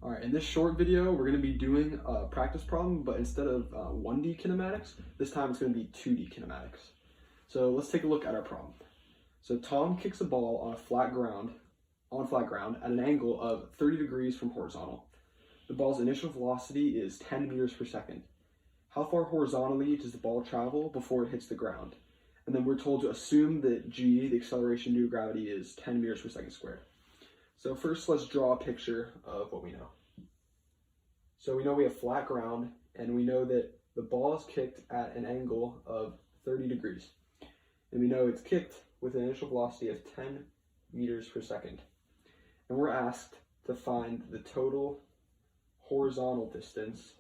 All right, in this short video, we're going to be doing a practice problem, but instead of 1D kinematics, this time it's going to be 2D kinematics. So let's take a look at our problem. So Tom kicks a ball on flat ground at an angle of 30 degrees from horizontal. The ball's initial velocity is 10 meters per second. How far horizontally does the ball travel before it hits the ground? And then we're told to assume that g, the acceleration due to gravity, is 10 meters per second squared. So first, let's draw a picture of what we know. So we know we have flat ground, and we know that the ball is kicked at an angle of 30 degrees. And we know it's kicked with an initial velocity of 10 meters per second. And we're asked to find the total horizontal distance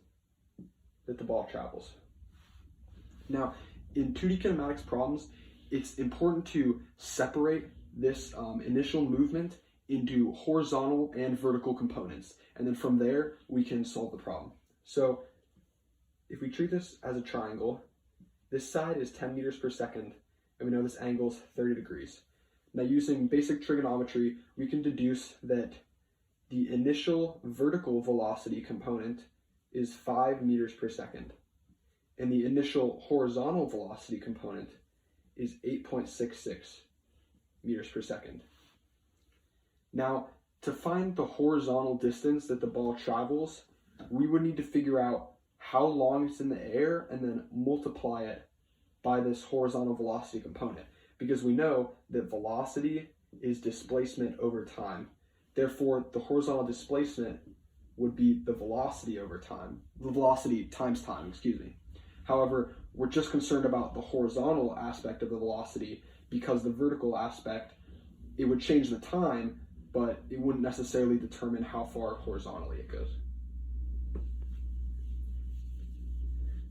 that the ball travels. Now, in 2D kinematics problems, it's important to separate this initial movement into horizontal and vertical components. And then from there, we can solve the problem. So if we treat this as a triangle, this side is 10 meters per second, and we know this angle is 30 degrees. Now, using basic trigonometry, we can deduce that the initial vertical velocity component is 5 meters per second, and the initial horizontal velocity component is 8.66 meters per second. Now, to find the horizontal distance that the ball travels, we would need to figure out how long it's in the air and then multiply it by this horizontal velocity component, because we know that velocity is displacement over time. Therefore, the horizontal displacement would be the velocity over time, the velocity times time, However, we're just concerned about the horizontal aspect of the velocity, because the vertical aspect, it would change the time, but it wouldn't necessarily determine how far horizontally it goes.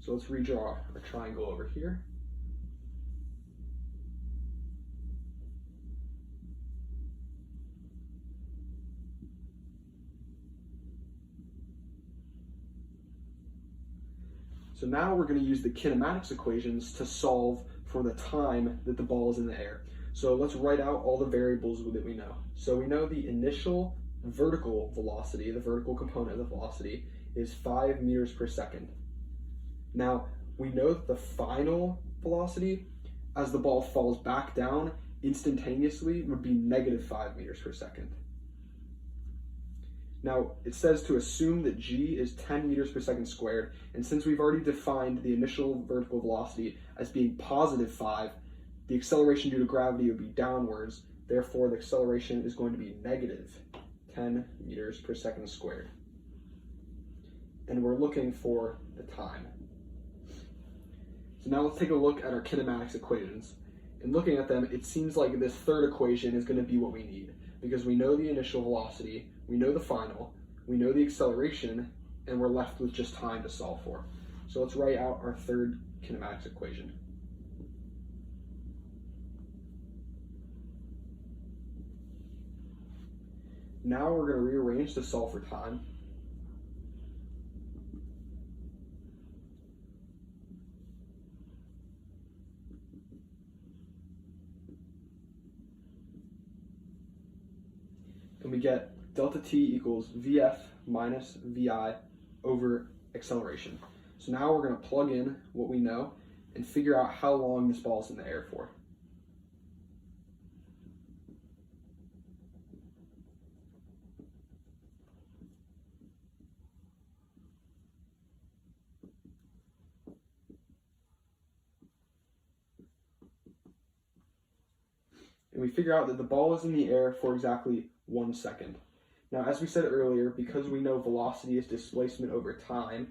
So let's redraw a triangle over here. So now we're going to use the kinematics equations to solve for the time that the ball is in the air. So let's write out all the variables that we know. So we know the initial vertical velocity, the vertical component of the velocity, is 5 meters per second. Now, we know that the final velocity, as the ball falls back down instantaneously, would be negative 5 meters per second. Now, it says to assume that g is 10 meters per second squared, and since we've already defined the initial vertical velocity as being positive 5, the acceleration due to gravity would be downwards, therefore the acceleration is going to be negative 10 meters per second squared. And we're looking for the time. So now let's take a look at our kinematics equations. And looking at them, it seems like this third equation is going to be what we need, because we know the initial velocity, we know the final, we know the acceleration, and we're left with just time to solve for. So let's write out our third kinematics equation. Now we're going to rearrange to solve for time. And we get delta t equals Vf minus Vi over acceleration. So now we're going to plug in what we know and figure out how long this ball is in the air for. And we figure out that the ball is in the air for exactly 1 second. Now, as we said earlier, because we know velocity is displacement over time,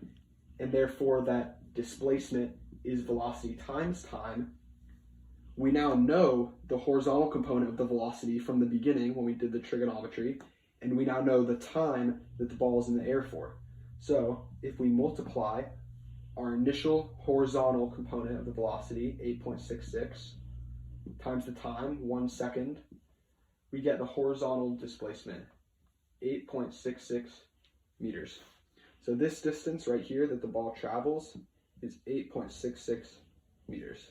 and therefore that displacement is velocity times time, we now know the horizontal component of the velocity from the beginning when we did the trigonometry, and we now know the time that the ball is in the air for. So if we multiply our initial horizontal component of the velocity, 8.66, times the time, 1 second, we get the horizontal displacement, 8.66 meters. So this distance right here that the ball travels is 8.66 meters.